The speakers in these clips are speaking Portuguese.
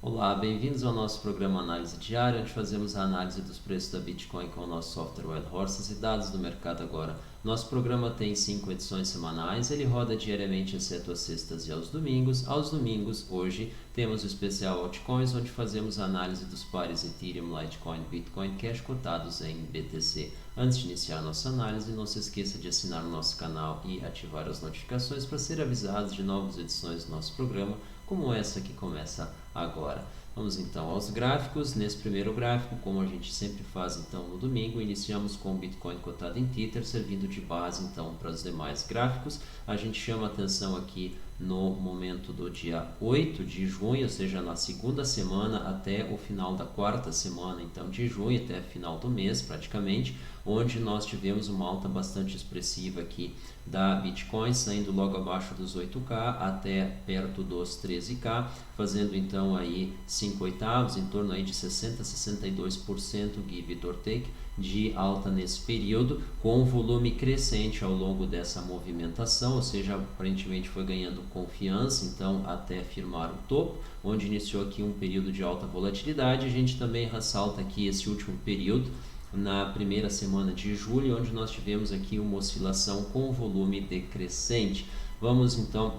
Olá, bem-vindos ao nosso programa Análise Diária, onde fazemos a análise dos preços da Bitcoin com o nosso software Wild Horses e dados do mercado agora. Nosso programa tem 5 edições semanais, ele roda diariamente exceto às sextas e aos domingos. Aos domingos, hoje, temos o especial Altcoins, onde fazemos a análise dos pares Ethereum, Litecoin, Bitcoin Cash cotados em BTC. Antes de iniciar a nossa análise, não se esqueça de assinar o nosso canal e ativar as notificações para ser avisados de novas edições do nosso programa, como essa que começa agora. Vamos então aos gráficos. Nesse primeiro gráfico, como a gente sempre faz então no domingo, iniciamos com o Bitcoin cotado em Tether, servindo de base então para os demais gráficos. A gente chama atenção aqui no momento do dia 8 de junho, ou seja, na segunda semana até o final da quarta semana então de junho, até final do mês praticamente, onde nós tivemos uma alta bastante expressiva aqui da Bitcoin, saindo logo abaixo dos 8K até perto dos 13K, fazendo então aí 5 oitavos, em torno aí de 60 a 62% give it or take de alta nesse período, com volume crescente ao longo dessa movimentação, ou seja, aparentemente foi ganhando confiança então até firmar o topo, onde iniciou aqui um período de alta volatilidade. A gente também ressalta aqui esse último período na primeira semana de julho, onde nós tivemos aqui uma oscilação com volume decrescente. Vamos então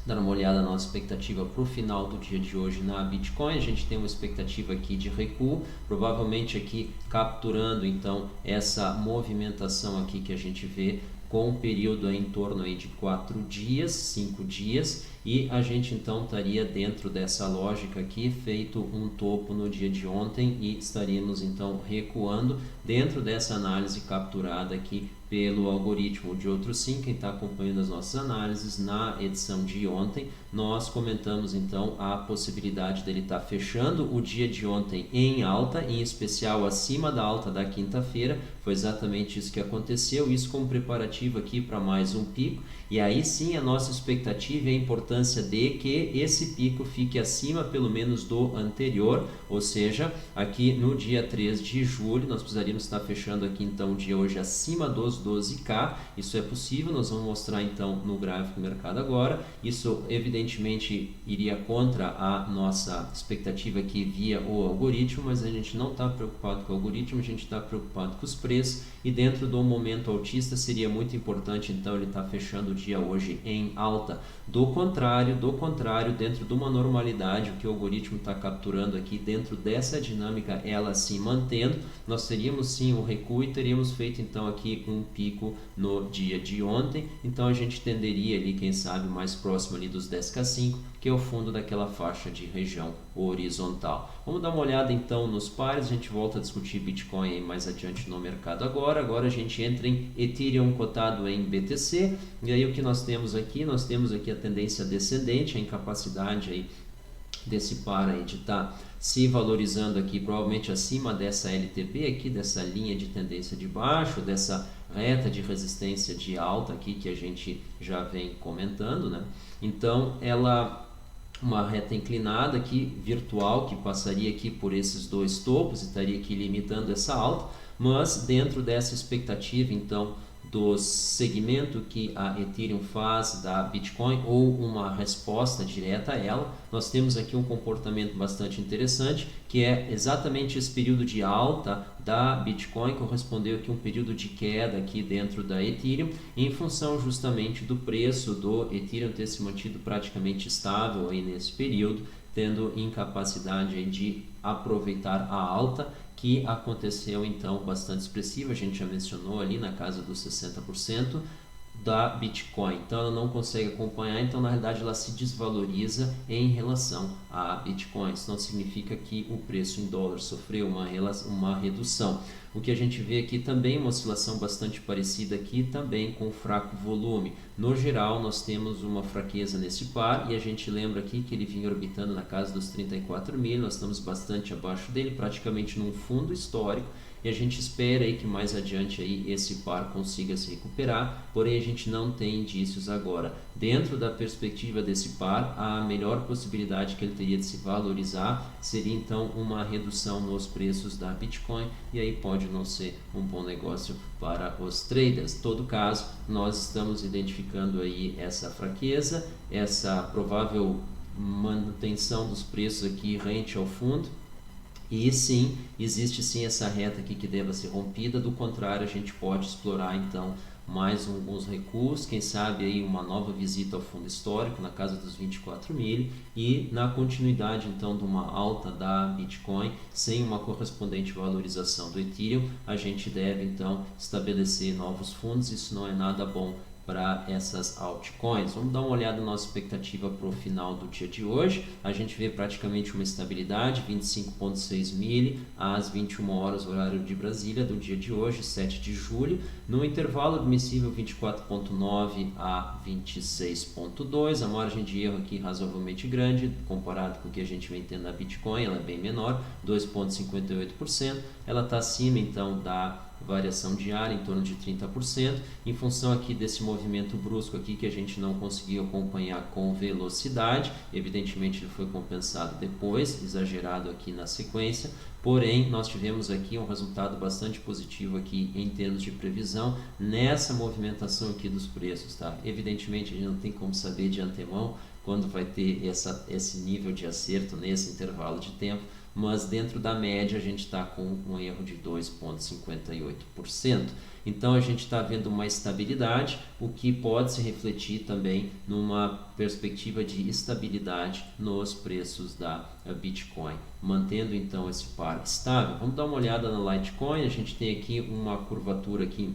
dar uma olhada na nossa expectativa para o final do dia de hoje na Bitcoin. A gente tem uma expectativa aqui de recuo, provavelmente aqui capturando então essa movimentação aqui que a gente vê com um período em torno aí de 4 dias, 5 dias, e a gente então estaria dentro dessa lógica aqui, feito um topo no dia de ontem e estaríamos então recuando dentro dessa análise capturada aqui pelo algoritmo de outro sim. Quem está acompanhando as nossas análises, na edição de ontem nós comentamos então a possibilidade dele estar fechando o dia de ontem em alta, em especial acima da alta da quinta-feira. Foi exatamente isso que aconteceu, isso como preparativo aqui para mais um pico, e aí sim a nossa expectativa e a importância de que esse pico fique acima pelo menos do anterior, ou seja, aqui no dia 3 de julho nós precisaríamos estar fechando aqui então o dia hoje acima dos 12K. Isso é possível, nós vamos mostrar então no gráfico do mercado agora. Isso evidentemente iria contra a nossa expectativa aqui via o algoritmo, mas a gente não está preocupado com o algoritmo, a gente está preocupado com os preços, e dentro do momento altista seria muito importante então ele estar fechando o dia hoje em alta. Do contrário, dentro de uma normalidade, o que o algoritmo está capturando aqui, dentro dessa dinâmica, ela se mantendo, nós teríamos sim um recuo e teríamos feito então aqui um pico no dia de ontem. Então a gente tenderia ali, quem sabe, mais próximo ali dos 10K5, que é o fundo daquela faixa de região horizontal. Vamos dar uma olhada então nos pares, a gente volta a discutir Bitcoin aí mais adiante no mercado agora. Agora a gente entra em Ethereum cotado em BTC, e aí o que nós temos aqui? Nós temos aqui a tendência descendente, a incapacidade aí desse par aí de estar se valorizando aqui, provavelmente acima dessa LTB aqui, dessa linha de tendência de baixo, dessa reta de resistência de alta aqui que a gente já vem comentando, né? Então ela, uma reta inclinada aqui, virtual, que passaria aqui por esses dois topos e estaria aqui limitando essa alta, mas dentro dessa expectativa então do segmento que a Ethereum faz da Bitcoin, ou uma resposta direta a ela, nós temos aqui um comportamento bastante interessante, que é exatamente esse período de alta da Bitcoin correspondeu aqui a um período de queda aqui dentro da Ethereum, em função justamente do preço do Ethereum ter se mantido praticamente estável aí nesse período, tendo incapacidade aí de aproveitar a alta que aconteceu então bastante expressiva. A gente já mencionou ali na casa dos 60% da Bitcoin, então ela não consegue acompanhar, então na realidade ela se desvaloriza em relação a Bitcoin. Isso não significa que o preço em dólar sofreu uma redução. O que a gente vê aqui também, uma oscilação bastante parecida aqui, também com fraco volume. No geral, nós temos uma fraqueza nesse par, e a gente lembra aqui que ele vinha orbitando na casa dos 34 mil, nós estamos bastante abaixo dele, praticamente num fundo histórico, e a gente espera aí que mais adiante aí esse par consiga se recuperar, porém a gente não tem indícios agora. Dentro da perspectiva desse par, a melhor possibilidade que ele teria de se valorizar seria então uma redução nos preços da Bitcoin, e aí pode não ser um bom negócio para os traders. Em todo caso, nós estamos identificando aí essa fraqueza, essa provável manutenção dos preços aqui rente ao fundo. E sim, existe sim essa reta aqui que deva ser rompida, do contrário a gente pode explorar então mais alguns recuos, quem sabe aí uma nova visita ao fundo histórico na casa dos 24.000 e na continuidade então de uma alta da Bitcoin sem uma correspondente valorização do Ethereum, a gente deve então estabelecer novos fundos. Isso não é nada bom para essas altcoins. Vamos dar uma olhada na nossa expectativa para o final do dia de hoje. A gente vê praticamente uma estabilidade, 25,6 mil às 21 horas, horário de Brasília, do dia de hoje, 7 de julho, no intervalo admissível 24,9 a 26,2. A margem de erro aqui razoavelmente grande, comparado com o que a gente vem tendo na Bitcoin, ela é bem menor, 2,58%. Ela está acima então da variação diária, em torno de 30%, em função aqui desse movimento brusco aqui que a gente não conseguiu acompanhar com velocidade. Evidentemente ele foi compensado depois, exagerado aqui na sequência, porém nós tivemos aqui um resultado bastante positivo aqui em termos de previsão nessa movimentação aqui dos preços, tá? Evidentemente a gente não tem como saber de antemão quando vai ter esse nível de acerto nesse intervalo de tempo, mas dentro da média a gente está com um erro de 2,58%. Então a gente está vendo uma estabilidade, o que pode se refletir também numa perspectiva de estabilidade nos preços da Bitcoin, mantendo então esse par estável. Vamos dar uma olhada na Litecoin. A gente tem aqui uma curvatura aqui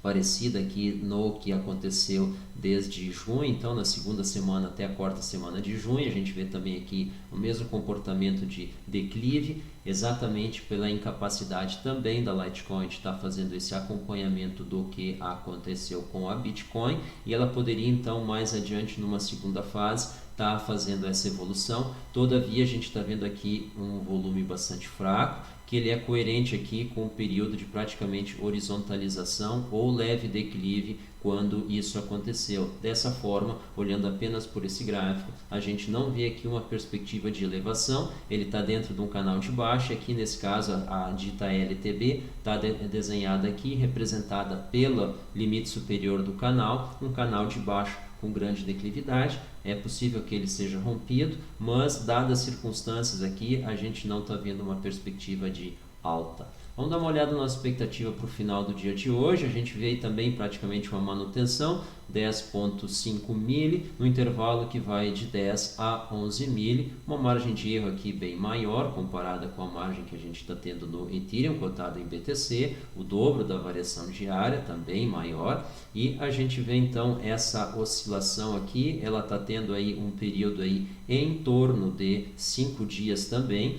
parecida aqui no que aconteceu desde junho, então na segunda semana até a quarta semana de junho. A gente vê também aqui o mesmo comportamento de declive, exatamente pela incapacidade também da Litecoin de estar fazendo esse acompanhamento do que aconteceu com a Bitcoin, e ela poderia então mais adiante numa segunda fase estar fazendo essa evolução. Todavia a gente está vendo aqui um volume bastante fraco, que ele é coerente aqui com o período de praticamente horizontalização ou leve declive quando isso aconteceu. Dessa forma, olhando apenas por esse gráfico, a gente não vê aqui uma perspectiva de elevação. Ele está dentro de um canal de baixa. Aqui nesse caso a dita LTB está desenhada aqui, representada pelo limite superior do canal, um canal de baixa com grande declividade. É possível que ele seja rompido, mas dadas as circunstâncias aqui, a gente não está vendo uma perspectiva de alta. Vamos dar uma olhada na nossa expectativa para o final do dia de hoje. A gente vê aí também praticamente uma manutenção, 10,5 mil, no intervalo que vai de 10 a 11 mil, uma margem de erro aqui bem maior comparada com a margem que a gente está tendo no Ethereum cotado em BTC, o dobro da variação diária, também maior, e a gente vê então essa oscilação aqui, ela está tendo aí um período aí em torno de 5 dias também.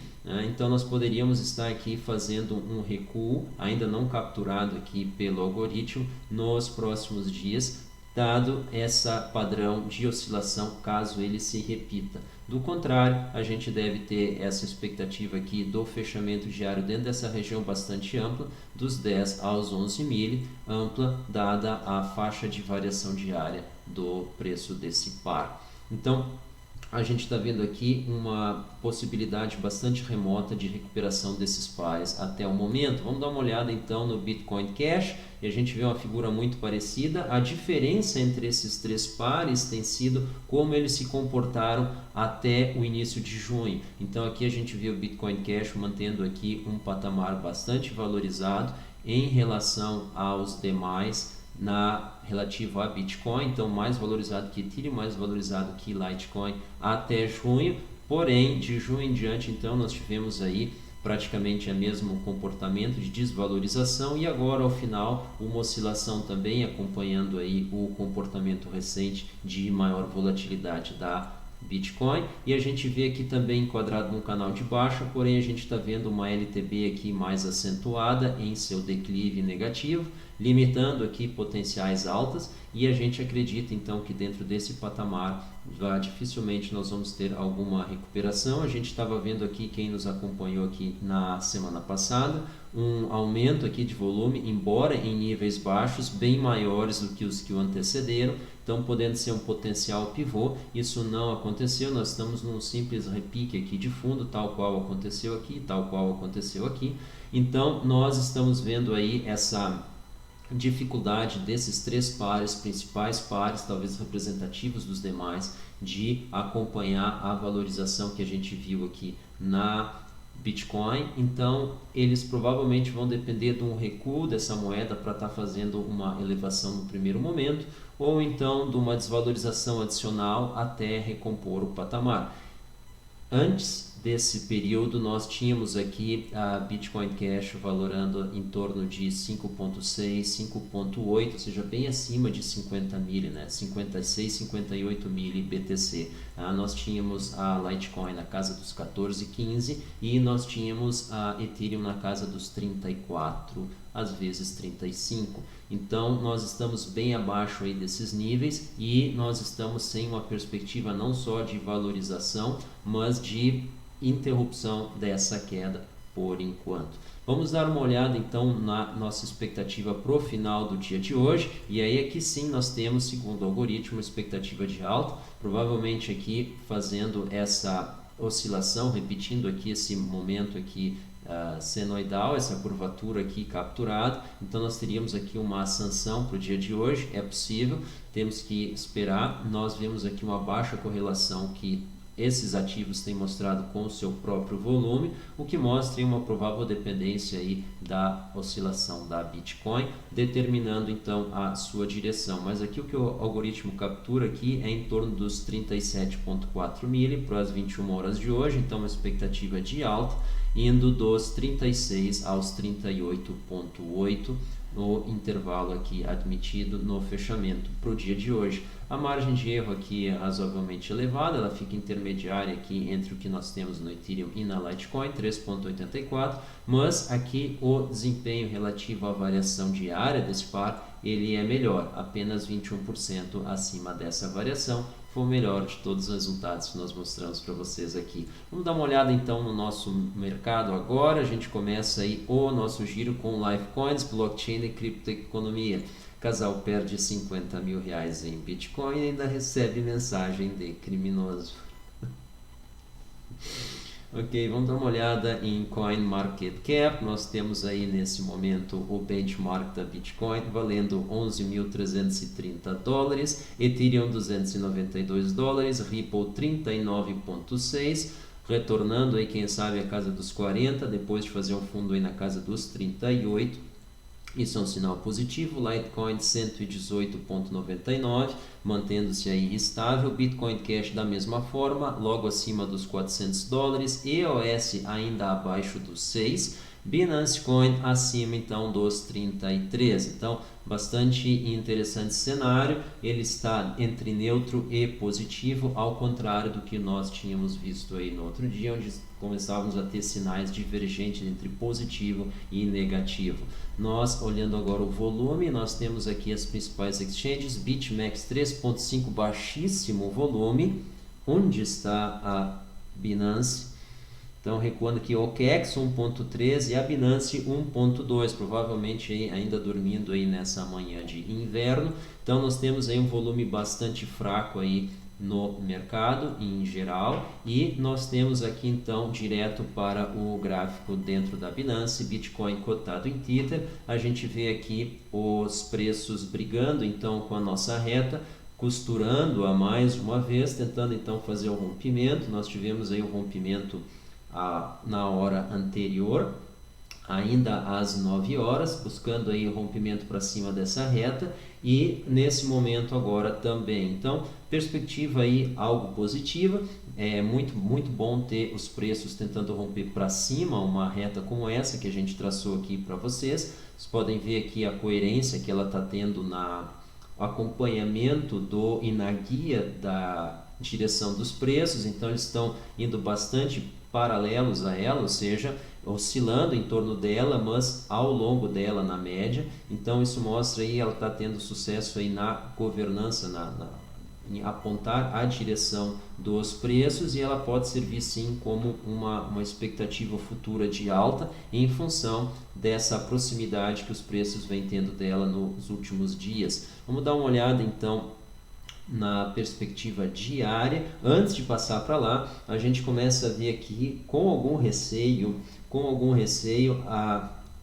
Então nós poderíamos estar aqui fazendo um recuo, ainda não capturado aqui pelo algoritmo, nos próximos dias, dado essa padrão de oscilação, caso ele se repita. Do contrário, a gente deve ter essa expectativa aqui do fechamento diário dentro dessa região bastante ampla, dos 10 aos 11 mil, ampla dada a faixa de variação diária do preço desse par. Então, a gente está vendo aqui uma possibilidade bastante remota de recuperação desses pares até o momento. Vamos dar uma olhada então no Bitcoin Cash e a gente vê uma figura muito parecida. A diferença entre esses três pares tem sido como eles se comportaram até o início de junho. Então aqui a gente vê o Bitcoin Cash mantendo aqui um patamar bastante valorizado em relação aos demais relativo a Bitcoin, então mais valorizado que Ethereum, mais valorizado que Litecoin até junho. Porém, de junho em diante, então, nós tivemos aí praticamente o mesmo comportamento de desvalorização, e agora ao final uma oscilação também acompanhando aí o comportamento recente de maior volatilidade da Bitcoin, e a gente vê aqui também enquadrado num canal de baixa, porém a gente está vendo uma LTB aqui mais acentuada em seu declive negativo, limitando aqui potenciais altas, e a gente acredita então que dentro desse patamar dificilmente nós vamos ter alguma recuperação. A gente estava vendo aqui, quem nos acompanhou aqui na semana passada, um aumento aqui de volume, embora em níveis baixos, bem maiores do que os que o antecederam, então podendo ser um potencial pivô. Isso não aconteceu, nós estamos num simples repique aqui de fundo, tal qual aconteceu aqui, tal qual aconteceu aqui. Então nós estamos vendo aí essa dificuldade desses três pares, principais pares, talvez representativos dos demais, de acompanhar a valorização que a gente viu aqui na Bitcoin. Então eles provavelmente vão depender de um recuo dessa moeda para estar fazendo uma elevação no primeiro momento, ou então de uma desvalorização adicional até recompor o patamar. Antes desse período, nós tínhamos aqui a Bitcoin Cash valorando em torno de 5.6, 5.8, ou seja, bem acima de 50 mil, né? 56, 58 mil BTC. Nós tínhamos a Litecoin na casa dos 14, 15 e nós tínhamos a Ethereum na casa dos 34, às vezes 35. Então nós estamos bem abaixo aí desses níveis e nós estamos sem uma perspectiva não só de valorização, mas de interrupção dessa queda por enquanto. Vamos dar uma olhada então na nossa expectativa para o final do dia de hoje, e aí aqui sim nós temos, segundo o algoritmo, expectativa de alta, provavelmente aqui fazendo essa oscilação, repetindo aqui esse momento aqui senoidal, essa curvatura aqui capturada. Então nós teríamos aqui uma ascensão para o dia de hoje, é possível, temos que esperar. Nós vemos aqui uma baixa correlação que esses ativos têm mostrado com o seu próprio volume, o que mostra uma provável dependência aí da oscilação da Bitcoin, determinando então a sua direção. Mas aqui o que o algoritmo captura aqui é em torno dos 37.4 mil para as 21 horas de hoje, então uma expectativa de alta, indo dos 36 aos 38.8 no intervalo aqui admitido no fechamento para o dia de hoje. A margem de erro aqui é razoavelmente elevada, ela fica intermediária aqui entre o que nós temos no Ethereum e na Litecoin, 3.84, mas aqui o desempenho relativo à variação diária desse par, ele é melhor, apenas 21% acima dessa variação. Foi o melhor de todos os resultados que nós mostramos para vocês aqui. Vamos dar uma olhada então no nosso mercado agora. A gente começa aí o nosso giro com Lifecoins, blockchain e criptoeconomia. Casal perde 50 mil reais em Bitcoin e ainda recebe mensagem de criminoso. Ok, vamos dar uma olhada em CoinMarketCap. Nós temos aí nesse momento o benchmark da Bitcoin valendo 11.330 dólares, Ethereum 292 dólares, Ripple 39.6, retornando aí quem sabe a casa dos 40, depois de fazer um fundo aí na casa dos 38. Isso é um sinal positivo. Litecoin 118.99, mantendo-se aí estável. Bitcoin Cash da mesma forma, logo acima dos 400 dólares. EOS ainda abaixo dos 6. Binance Coin acima então dos 33. Então, bastante interessante cenário. Ele está entre neutro e positivo, ao contrário do que nós tínhamos visto aí no outro dia, onde começávamos a ter sinais divergentes entre positivo e negativo. Nós, olhando agora o volume, nós temos aqui as principais exchanges. BitMEX 3.5, baixíssimo volume. Onde está a Binance? Então, recuando aqui, o OKEx 1.3 e a Binance 1.2, provavelmente aí, ainda dormindo aí nessa manhã de inverno. Então, nós temos aí um volume bastante fraco aí no mercado em geral, e nós temos aqui então direto para o gráfico dentro da Binance, Bitcoin cotado em Tether. A gente vê aqui os preços brigando então com a nossa reta, costurando-a mais uma vez, tentando então fazer o rompimento. Nós tivemos aí o rompimento na hora anterior, ainda às 9 horas, buscando aí o rompimento para cima dessa reta, e nesse momento agora também. Então, perspectiva aí algo positiva, é muito bom ter os preços tentando romper para cima uma reta como essa que a gente traçou aqui para vocês. Vocês podem ver aqui a coerência que ela está tendo na acompanhamento e na guia da direção dos preços. Então eles estão indo bastante paralelos a ela, ou seja, oscilando em torno dela, mas ao longo dela na média. Então isso mostra aí ela está tendo sucesso aí na governança, em apontar a direção dos preços, e ela pode servir sim como uma expectativa futura de alta em função dessa proximidade que os preços vêm tendo dela nos últimos dias. Vamos dar uma olhada então na perspectiva diária. Antes de passar para lá, a gente começa a ver aqui com algum receio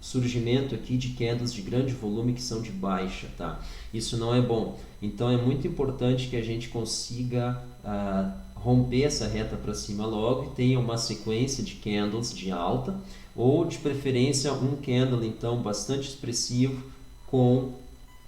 surgimento aqui de candles de grande volume que são de baixa, tá? Isso não é bom. Então é muito importante que a gente consiga romper essa reta para cima logo e tenha uma sequência de candles de alta, ou de preferência um candle então bastante expressivo com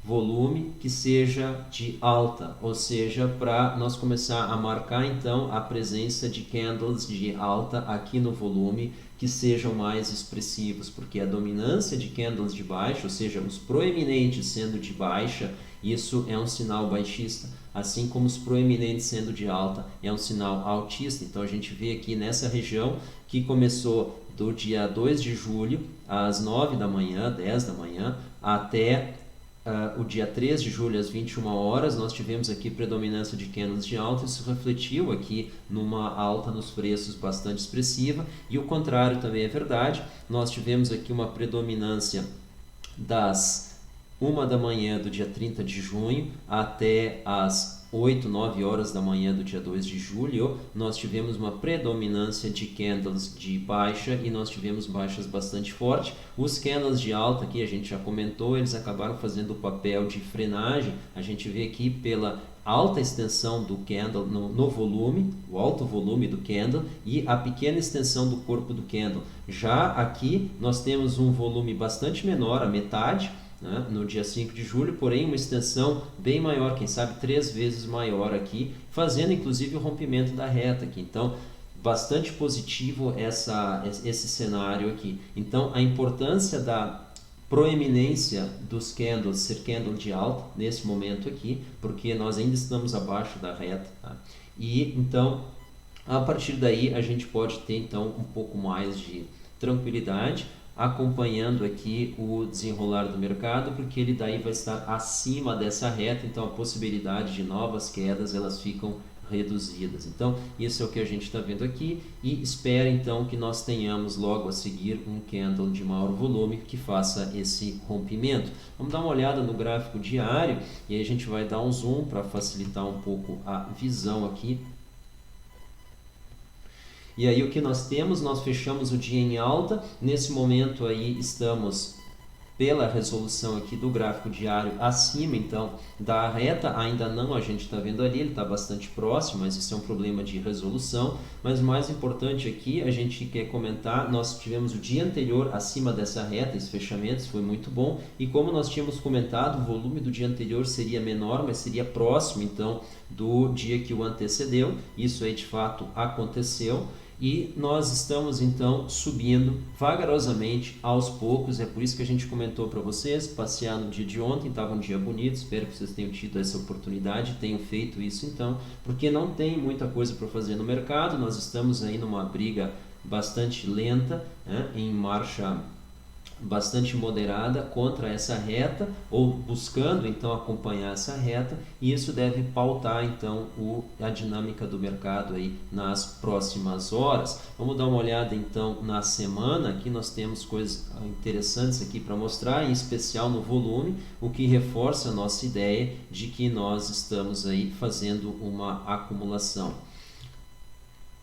volume que seja de alta, ou seja, para nós começar a marcar então a presença de candles de alta aqui no volume que sejam mais expressivos, porque a dominância de candles de baixa, ou seja, os proeminentes sendo de baixa, isso é um sinal baixista, assim como os proeminentes sendo de alta é um sinal altista. Então a gente vê aqui nessa região que começou do dia 2 de julho às 9 da manhã, 10 da manhã, até o dia 3 de julho às 21 horas, nós tivemos aqui predominância de candles de alta, isso refletiu aqui numa alta nos preços bastante expressiva, e o contrário também é verdade, nós tivemos aqui uma predominância das 1 da manhã do dia 30 de junho até as 8, 9 horas da manhã do dia 2 de julho, nós tivemos uma predominância de candles de baixa e nós tivemos baixas bastante fortes. Os candles de alta aqui, a gente já comentou, eles acabaram fazendo o papel de frenagem. A gente vê aqui pela alta extensão do candle no volume, o alto volume do candle e a pequena extensão do corpo do candle. Já aqui nós temos um volume bastante menor, a metade, no dia 5 de julho, porém uma extensão bem maior, quem sabe 3 vezes maior aqui, fazendo inclusive o rompimento da reta aqui. Então, bastante positivo esse cenário aqui. Então, a importância da proeminência dos candles ser candle de alta nesse momento aqui, porque nós ainda estamos abaixo da reta, tá? E então, a partir daí, a gente pode ter então um pouco mais de tranquilidade, acompanhando aqui o desenrolar do mercado, porque ele daí vai estar acima dessa reta, então a possibilidade de novas quedas elas ficam reduzidas. Então isso é o que a gente está vendo aqui e espera então que nós tenhamos logo a seguir um candle de maior volume que faça esse rompimento. Vamos dar uma olhada no gráfico diário e aí a gente vai dar um zoom para facilitar um pouco a visão aqui. E aí o que nós temos? Nós fechamos o dia em alta, nesse momento aí estamos pela resolução aqui do gráfico diário acima então da reta, ainda não a gente está vendo ali, ele está bastante próximo, mas isso é um problema de resolução, mas o mais importante aqui, a gente quer comentar, nós tivemos o dia anterior acima dessa reta, esse fechamento foi muito bom, e como nós tínhamos comentado, o volume do dia anterior seria menor, mas seria próximo então do dia que o antecedeu, isso aí de fato aconteceu, e nós estamos então subindo vagarosamente aos poucos, é por isso que a gente comentou para vocês, passear no dia de ontem, estava um dia bonito, espero que vocês tenham tido essa oportunidade, tenham feito isso então, porque não tem muita coisa para fazer no mercado, nós estamos aí numa briga bastante lenta, em marcha bastante moderada contra essa reta ou buscando então acompanhar essa reta, e isso deve pautar então a dinâmica do mercado aí nas próximas horas. Vamos dar uma olhada então na semana. Aqui nós temos coisas interessantes aqui para mostrar, em especial no volume, o que reforça a nossa ideia de que nós estamos aí fazendo uma acumulação.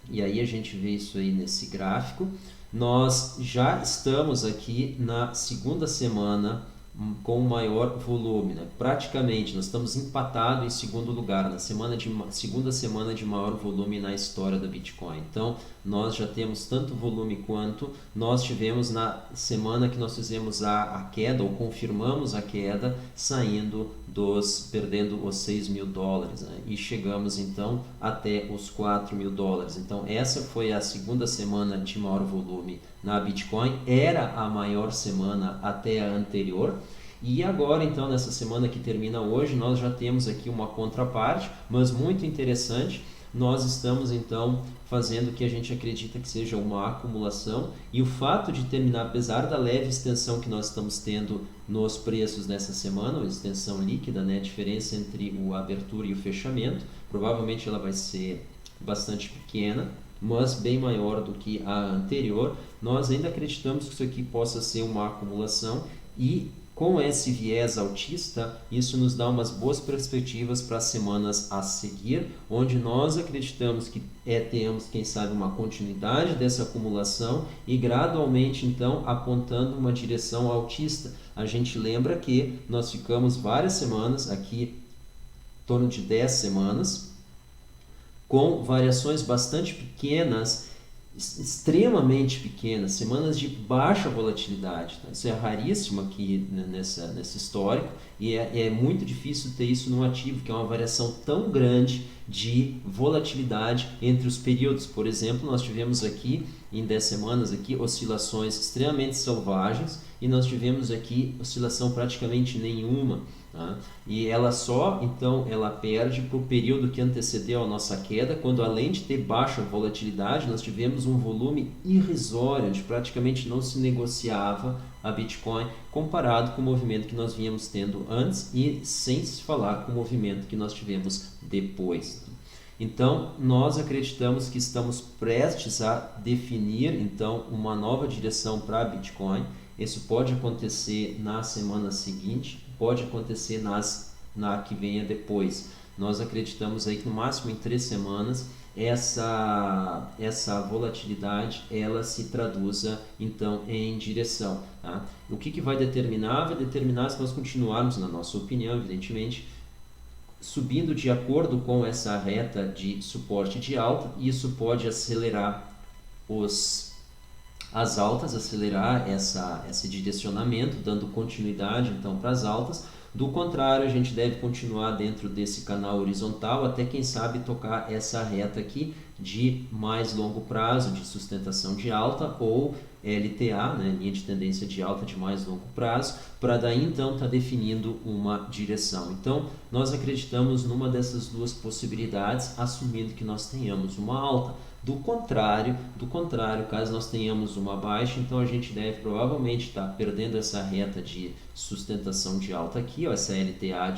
E aí a gente vê isso aí nesse gráfico. Nós já estamos aqui na segunda semana com maior volume, né? Praticamente nós estamos empatados em segundo lugar, na segunda semana de maior volume na história da Bitcoin. Então nós já temos tanto volume quanto nós tivemos na semana que nós fizemos a queda, ou confirmamos a queda, perdendo os 6 mil dólares, né? E chegamos então até os 4 mil dólares. Então essa foi a segunda semana de maior volume na Bitcoin, era a maior semana até a anterior. E agora então nessa semana que termina hoje, nós já temos aqui uma contraparte, mas muito interessante. Nós estamos então fazendo o que a gente acredita que seja uma acumulação, e o fato de terminar, apesar da leve extensão que nós estamos tendo nos preços nessa semana, a extensão líquida, né, a diferença entre a abertura e o fechamento, provavelmente ela vai ser bastante pequena, mas bem maior do que a anterior. Nós ainda acreditamos que isso aqui possa ser uma acumulação, e com esse viés autista, isso nos dá umas boas perspectivas para as semanas a seguir, onde nós acreditamos que temos, quem sabe, uma continuidade dessa acumulação e gradualmente, então, apontando uma direção autista. A gente lembra que nós ficamos várias semanas, aqui em torno de 10 semanas, com variações bastante pequenas, extremamente pequenas, semanas de baixa volatilidade. Tá? Isso é raríssimo aqui nesse histórico e é muito difícil ter isso no ativo, que é uma variação tão grande de volatilidade entre os períodos. Por exemplo, nós tivemos aqui em 10 semanas aqui oscilações extremamente selvagens e nós tivemos aqui oscilação praticamente nenhuma. Tá? E ela então ela perde para o período que antecedeu a nossa queda, quando além de ter baixa volatilidade, nós tivemos um volume irrisório, onde praticamente não se negociava a Bitcoin, comparado com o movimento que nós vínhamos tendo antes e sem se falar com o movimento que nós tivemos depois. Então, nós acreditamos que estamos prestes a definir então uma nova direção para a Bitcoin. Isso pode acontecer na semana seguinte, pode acontecer na que venha depois. Nós acreditamos aí que no máximo em 3 semanas essa volatilidade ela se traduza então em direção. Tá? O que vai determinar? Vai determinar se nós continuarmos, na nossa opinião, evidentemente, subindo de acordo com essa reta de suporte de alta. Isso pode acelerar as altas, acelerar esse direcionamento, dando continuidade então para as altas. Do contrário, a gente deve continuar dentro desse canal horizontal até, quem sabe, tocar essa reta aqui de mais longo prazo, de sustentação de alta, ou LTA, né, linha de tendência de alta de mais longo prazo, para daí então estar definindo uma direção. Então, nós acreditamos numa dessas duas possibilidades, assumindo que nós tenhamos uma alta. Do contrário, caso nós tenhamos uma baixa, então a gente deve provavelmente estar perdendo essa reta de sustentação de alta aqui, ó, essa LTA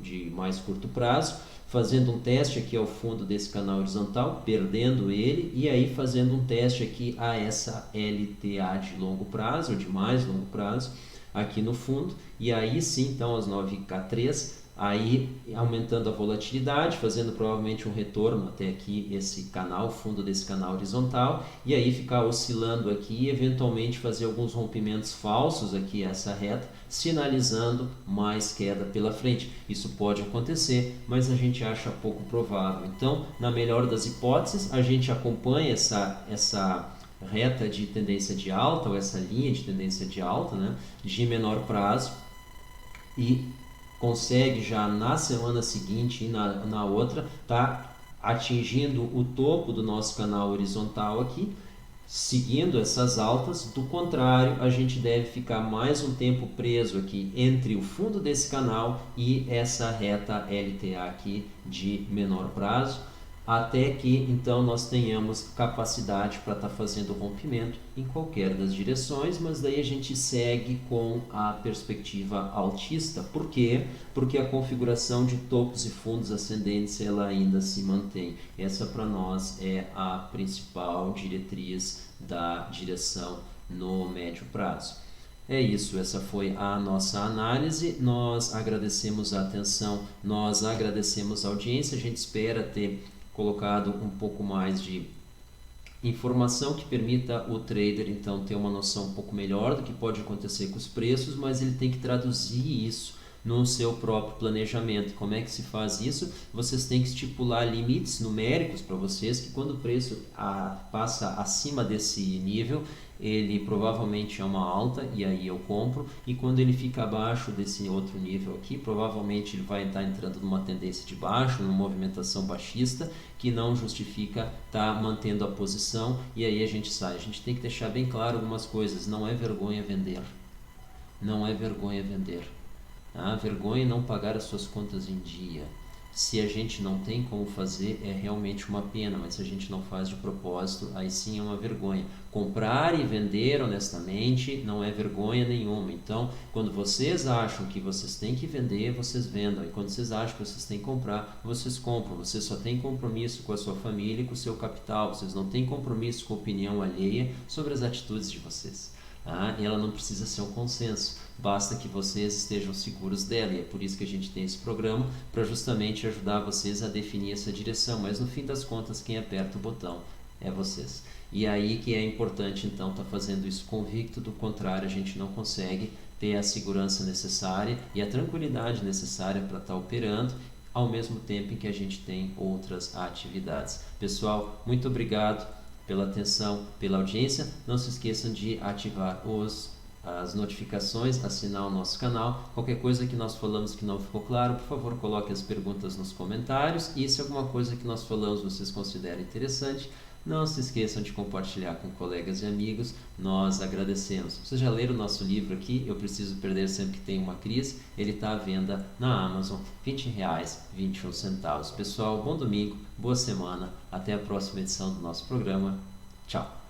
de mais curto prazo, fazendo um teste aqui ao fundo desse canal horizontal, perdendo ele, e aí fazendo um teste aqui a essa LTA de longo prazo, ou de mais longo prazo, aqui no fundo, e aí sim, então, as 9K3, aí aumentando a volatilidade, fazendo provavelmente um retorno até aqui esse canal, fundo desse canal horizontal, e aí ficar oscilando aqui e eventualmente fazer alguns rompimentos falsos aqui essa reta, sinalizando mais queda pela frente. Isso pode acontecer, mas a gente acha pouco provável. Então, na melhor das hipóteses, a gente acompanha essa reta de tendência de alta, ou essa linha de tendência de alta, né, de menor prazo, e consegue já na semana seguinte e na outra tá atingindo o topo do nosso canal horizontal aqui, seguindo essas altas. Do contrário, a gente deve ficar mais um tempo preso aqui entre o fundo desse canal e essa reta LTA aqui de menor prazo, até que então nós tenhamos capacidade para estar fazendo o rompimento em qualquer das direções, mas daí a gente segue com a perspectiva altista. Por quê? Porque a configuração de topos e fundos ascendentes ela ainda se mantém. Essa para nós é a principal diretriz da direção no médio prazo. É isso, essa foi a nossa análise. Nós agradecemos a atenção, nós agradecemos a audiência. A gente espera ter colocado um pouco mais de informação que permita o trader então ter uma noção um pouco melhor do que pode acontecer com os preços, mas ele tem que traduzir isso no seu próprio planejamento. Como é que se faz isso? Vocês têm que estipular limites numéricos para vocês, que quando o preço passa acima desse nível, ele provavelmente é uma alta e aí eu compro, e quando ele fica abaixo desse outro nível aqui, provavelmente ele vai estar entrando numa tendência de baixo, numa movimentação baixista, que não justifica estar mantendo a posição, e aí a gente sai. A gente tem que deixar bem claro algumas coisas: não é vergonha vender, não é vergonha vender. A vergonha é não pagar as suas contas em dia. Se a gente não tem como fazer, é realmente uma pena, mas se a gente não faz de propósito, aí sim é uma vergonha. Comprar e vender honestamente não é vergonha nenhuma. Então, quando vocês acham que vocês têm que vender, vocês vendam. E quando vocês acham que vocês têm que comprar, vocês compram. Vocês só têm compromisso com a sua família e com o seu capital. Vocês não têm compromisso com a opinião alheia sobre as atitudes de vocês. tá? E ela não precisa ser um consenso, basta que vocês estejam seguros dela, e é por isso que a gente tem esse programa, para justamente ajudar vocês a definir essa direção, mas no fim das contas quem aperta o botão é vocês. E aí que é importante então estar fazendo isso convicto, do contrário a gente não consegue ter a segurança necessária e a tranquilidade necessária para estar operando, ao mesmo tempo em que a gente tem outras atividades. Pessoal, muito obrigado pela atenção, pela audiência. Não se esqueçam de ativar as notificações, assinar o nosso canal. Qualquer coisa que nós falamos que não ficou claro, por favor, coloque as perguntas nos comentários. E se alguma coisa que nós falamos vocês consideram interessante, não se esqueçam de compartilhar com colegas e amigos, nós agradecemos. Vocês já leram o nosso livro aqui, Eu Preciso Perder Sempre que Tenho uma Crise? Ele está à venda na Amazon, R$20,21. Pessoal, bom domingo, boa semana, até a próxima edição do nosso programa. Tchau!